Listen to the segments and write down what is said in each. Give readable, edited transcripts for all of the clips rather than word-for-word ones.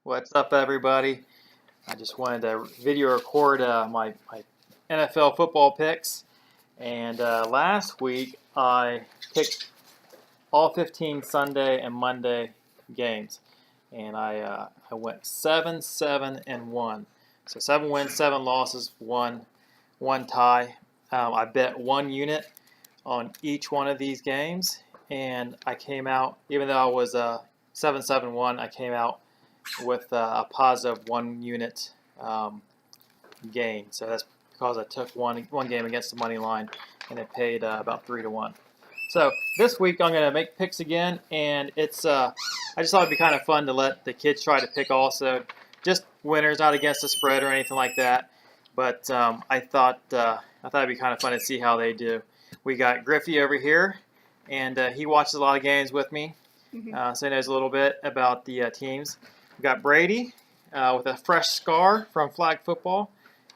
What's up, everybody? I just wanted to video record my NFL football picks. And last week, I picked all 15 Sunday and Monday games. And I went 7, 7, and 1. So 7 wins, 7 losses, one tie. I bet 1 unit on each one of these games. And I came out, even though I was 7, 7, 1, I came out with a positive 1 unit gain. So that's because I took one game against the money line, and it paid about 3 to 1. So this week I'm going to make picks again, and it's I just thought it'd be kind of fun to let the kids try to pick also, just winners, not against the spread or anything like that. But I thought it'd be kind of fun to see how they do. We got Griffey over here, and he watches a lot of games with me, so he knows a little bit about the teams. We got Brady with a fresh scar from flag football.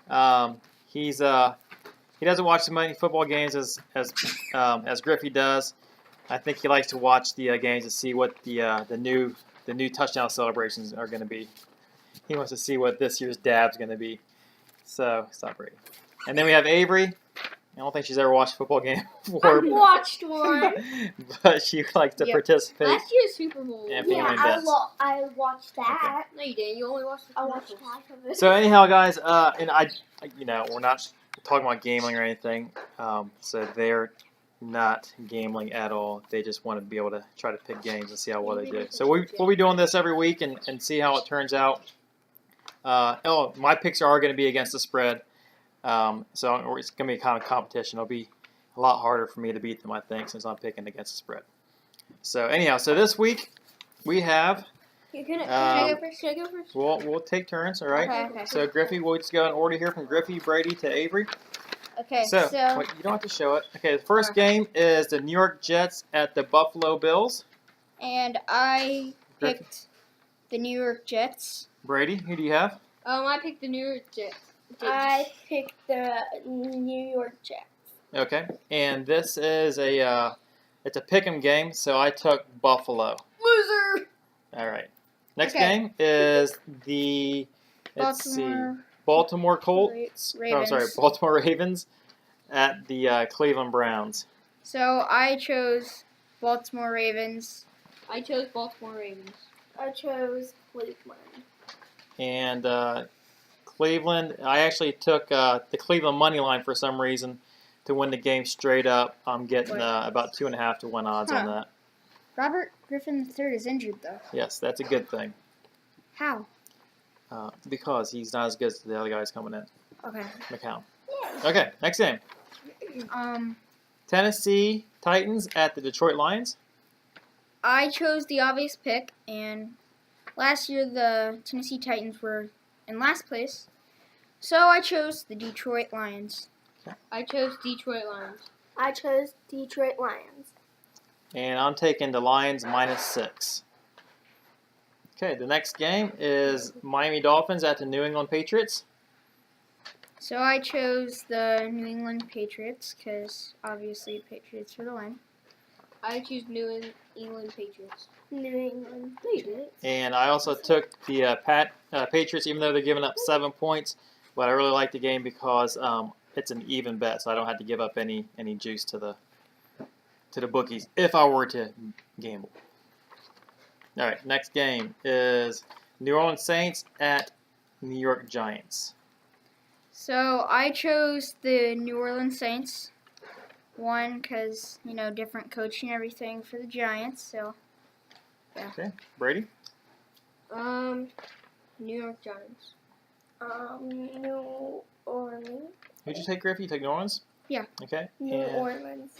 He doesn't watch as many football games as Griffey does. I think he likes to watch the games to see what the new touchdown celebrations are going to be. He wants to see what this year's dab's going to be. So stop Brady. And then we have Avery. I don't think she's ever watched a football game before. I've watched one. But she likes to participate. Last year's Super Bowl. Yeah, I watched that. Okay. No, you didn't. You only watched the watched half of it. So anyhow, guys, and we're not talking about gambling or anything. So they're not gambling at all. They just want to be able to try to pick games and see how well they do. So we'll be doing this every week and see how it turns out. My picks are going to be against the spread. So it's going to be kind of competition. It'll be a lot harder for me to beat them, I think, since I'm picking against the spread. So anyhow, so this week we have. Should I go first? We'll take turns, all right? Okay. So Griffey, we'll just go in order here from Griffey, Brady to Avery. Okay. So wait, you don't have to show it. Okay, the first game is the New York Jets at the Buffalo Bills. And I picked the New York Jets. Brady, who do you have? I picked the New York Jets. I picked the New York Jets. Okay, and this is it's a pick'em game, so I took Buffalo. Loser. All right. Next game is the Baltimore Colts. Baltimore Ravens at the Cleveland Browns. So I chose Baltimore Ravens. I chose Baltimore Ravens. I chose Cleveland. And Cleveland, I actually took the Cleveland money line for some reason to win the game straight up. I'm getting about 2.5 to 1 odds on that. Robert Griffin III is injured, though. Yes, that's a good thing. How? Because he's not as good as the other guys coming in. Okay. McCown. Okay, next game. Tennessee Titans at the Detroit Lions. I chose the obvious pick, and last year the Tennessee Titans were in last place, so I chose the Detroit Lions. Okay. I chose Detroit Lions. I chose Detroit Lions. And I'm taking the Lions -6. Okay, the next game is Miami Dolphins at the New England Patriots. So I chose the New England Patriots because obviously Patriots are the win. I choose New England Patriots. New England Patriots. And I also took the Patriots, even though they're giving up 7 points. But I really like the game because it's an even bet, so I don't have to give up any juice to the bookies if I were to gamble. All right, next game is New Orleans Saints at New York Giants. So I chose the New Orleans Saints. One, because, different coaching and everything for the Giants, so, yeah. Okay, Brady? New York Giants. New Orleans. Who'd you take, Griffey? You took New Orleans? Yeah. Okay. New Orleans.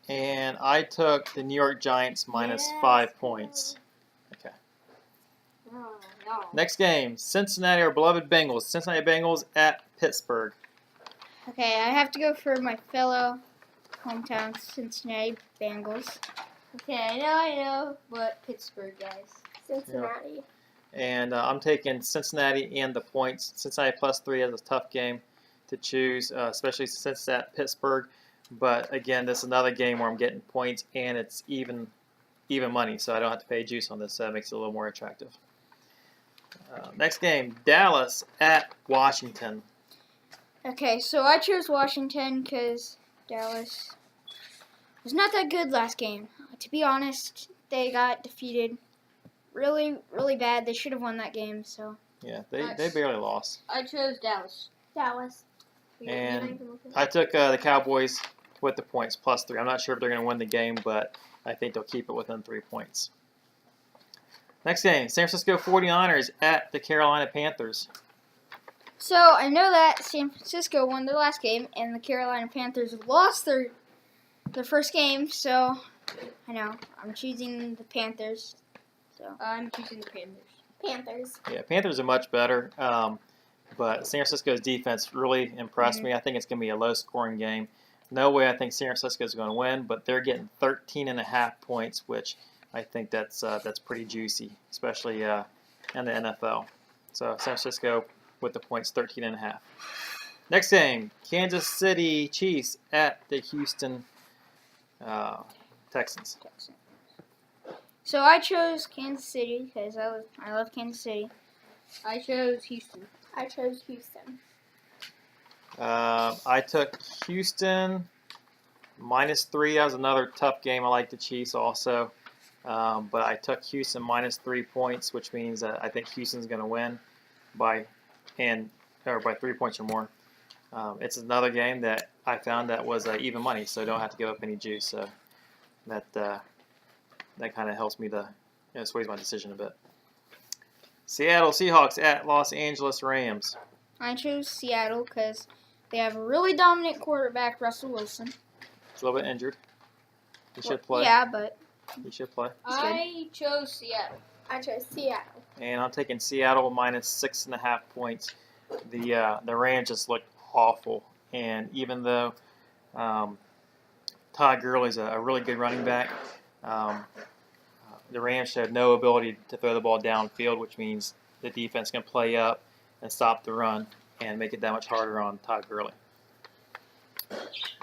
And I took the New York Giants -5 points. Okay. Oh, no. Next game, Cincinnati, our beloved Bengals. Cincinnati Bengals at Pittsburgh. Okay, I have to go for my fellow hometown Cincinnati Bengals. Okay, I know, but Pittsburgh, guys. Cincinnati. Yeah. And I'm taking Cincinnati and the points. Cincinnati +3 is a tough game to choose, especially since it's at Pittsburgh. But again, this is another game where I'm getting points and it's even money, so I don't have to pay juice on this, so that makes it a little more attractive. Next game, Dallas at Washington. Okay, so I chose Washington because Dallas was not that good last game. To be honest, they got defeated really, really bad. They should have won that game. So Yeah, they barely lost. I chose Dallas. Dallas. And I took the Cowboys with the points +3. I'm not sure if they're going to win the game, but I think they'll keep it within 3 points. Next game, San Francisco 49ers at the Carolina Panthers. So I know that San Francisco won their last game, and the Carolina Panthers lost their first game. So I know I'm choosing the Panthers. So I'm choosing the Panthers. Panthers. Yeah, Panthers are much better, but San Francisco's defense really impressed me. I think it's going to be a low-scoring game. No way I think San Francisco is going to win, but they're getting 13.5 points, which I think that's pretty juicy, especially in the NFL. So San Francisco with the points, 13.5. Next game, Kansas City Chiefs at the Houston Texans. So I chose Kansas City because I love Kansas City. I chose Houston. I chose Houston. I took Houston -3. That was another tough game. I like the Chiefs also. But I took Houston -3 points, which means that I think Houston's going to win by 3 points or more. It's another game that I found that was even money, so don't have to give up any juice. So that kind of helps me sways my decision a bit. Seattle Seahawks at Los Angeles Rams. I chose Seattle because they have a really dominant quarterback, Russell Wilson. He's a little bit injured. He should play. Yeah, but He should play. I chose Seattle. I chose Seattle. And I'm taking Seattle -6.5 points. The Rams just look awful, and even though Todd Gurley's a really good running back, the Rams showed no ability to throw the ball downfield, which means the defense can play up and stop the run and make it that much harder on Todd Gurley.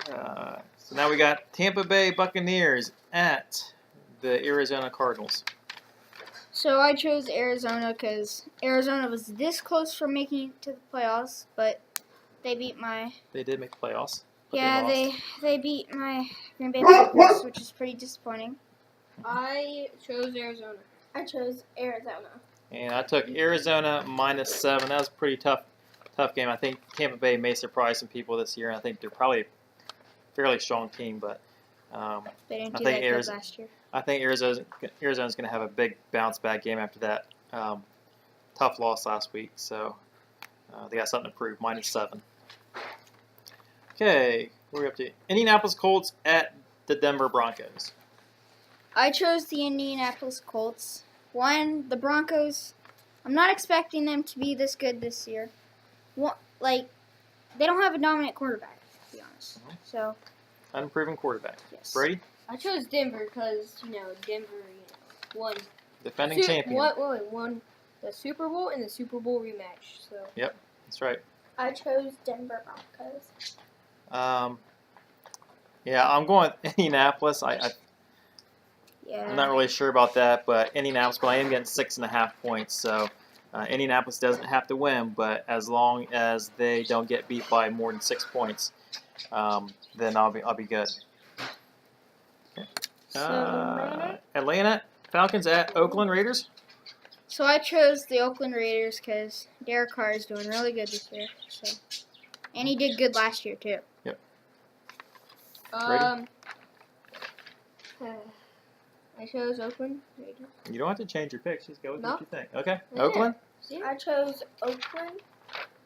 So now we got Tampa Bay Buccaneers at the Arizona Cardinals. so I chose Arizona because Arizona was this close from making it to the playoffs, but they beat my They did make the playoffs. But yeah they lost. they beat my Green Bay Packers, which is pretty disappointing. I chose Arizona. I chose Arizona. And I took Arizona -7. That was a pretty tough game. I think Tampa Bay may surprise some people this year. I think they're probably a fairly strong team, but They didn't I do think that good last year. I think Arizona's going to have a big bounce back game after that tough loss last week. So they got something to prove. -7. Okay, we're up to Indianapolis Colts at the Denver Broncos. I chose the Indianapolis Colts. One, the Broncos, I'm not expecting them to be this good this year. They don't have a dominant quarterback, to be honest. So, Unproven quarterback. yes. Brady, I chose Denver because Denver won defending champion. won the Super Bowl and the Super Bowl rematch. So That's right. I chose Denver Broncos. Yeah, I'm going with Indianapolis. Yeah. I'm not really sure about that, but Indianapolis, but I am getting 6.5 points. So Indianapolis doesn't have to win, but as long as they don't get beat by more than 6 points, then I'll be good. Atlanta Falcons at Oakland Raiders. So I chose the Oakland Raiders because Derek Carr is doing really good this year. So, and he did good last year too. I chose Oakland Raiders. You don't have to change your picks. Just go with No. what you think. Okay. Yeah. Oakland. I chose Oakland.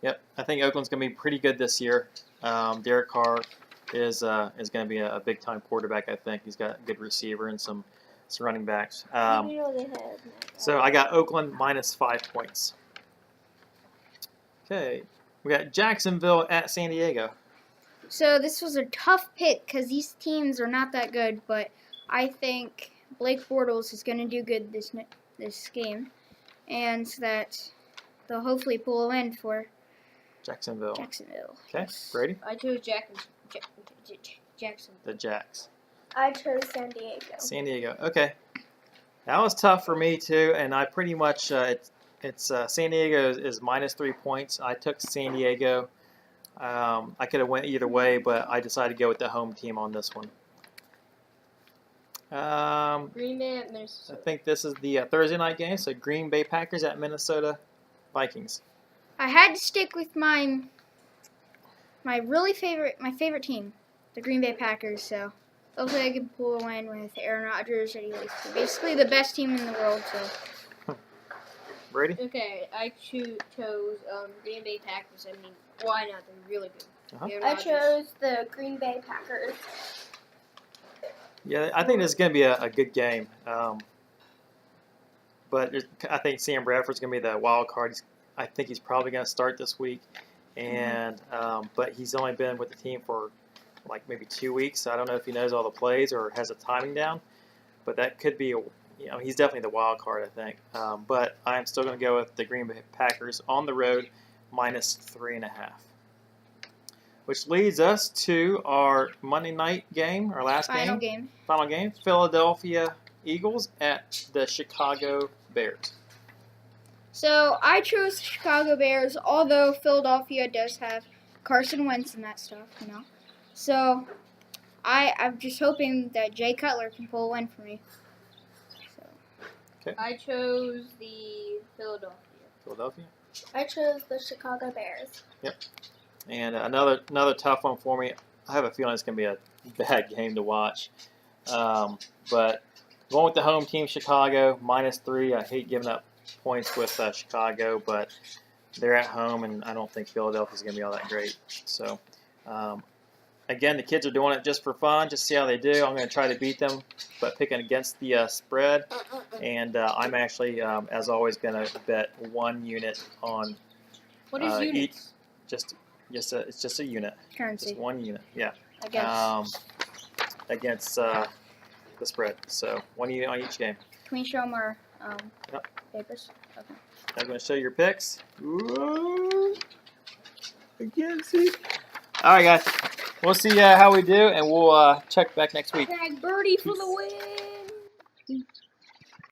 Yep. I think Oakland's going to be pretty good this year. Derek Carr is going to be a big time quarterback. I think he's got a good receiver and some running backs. They had So I got Oakland -5 points. Okay. We got Jacksonville at San Diego. So this was a tough pick because these teams are not that good, but I think Blake Bortles is going to do good this game, and that they'll hopefully pull a win for Jacksonville. Okay. Yes. Brady. I chose Jackson. The Jacks. I chose San Diego. San Diego. Okay. That was tough for me too, and I pretty much It's San Diego is -3 points. I took San Diego. I could have went either way, but I decided to go with the home team on this one. Green Bay at I Minnesota. think this is the Thursday night game. So Green Bay Packers at Minnesota Vikings. I had to stick with my favorite team, the Green Bay Packers. So hopefully I can pull a win with Aaron Rodgers. And he's basically the best team in the world. So Brady? Okay, I chose Green Bay Packers. I mean, why not? They're really good. Uh-huh. Aaron I Rodgers. chose the Green Bay Packers. Yeah, I think this is going to be a good game. But I think Sam Bradford's going to be the wild card. I think he's probably going to start this week, and but he's only been with the team for like maybe 2 weeks. So I don't know if he knows all the plays or has the timing down. But that could be, he's definitely the wild card, I think. But I'm still going to go with the Green Bay Packers on the road, -3.5. Which leads us to our Monday night game, our last final game. game. Final game, Philadelphia Eagles at the Chicago Bears. So I chose the Chicago Bears, although Philadelphia does have Carson Wentz and that stuff, So I'm just hoping that Jay Cutler can pull a win for me. So I chose the Philadelphia. I chose the Chicago Bears. And another tough one for me. I have a feeling it's going to be a bad game to watch. But going with the home team, Chicago, -3. I hate giving up points with Chicago, but they're at home, and I don't think Philadelphia's going to be all that great. So, again, the kids are doing it just for fun, just see how they do. I'm going to try to beat them, but picking against the spread. And I'm actually, as always, going to bet 1 unit on What is units? it's just a unit. currency, Just 1 unit, yeah. I guess. Against the spread. So 1 unit on each game. Can we show them our Yep. papers? Okay. I'm going to show your picks. Ooh, I can't see. All right, guys. We'll see how we do, and we'll check back next week. Tag Birdie for the win.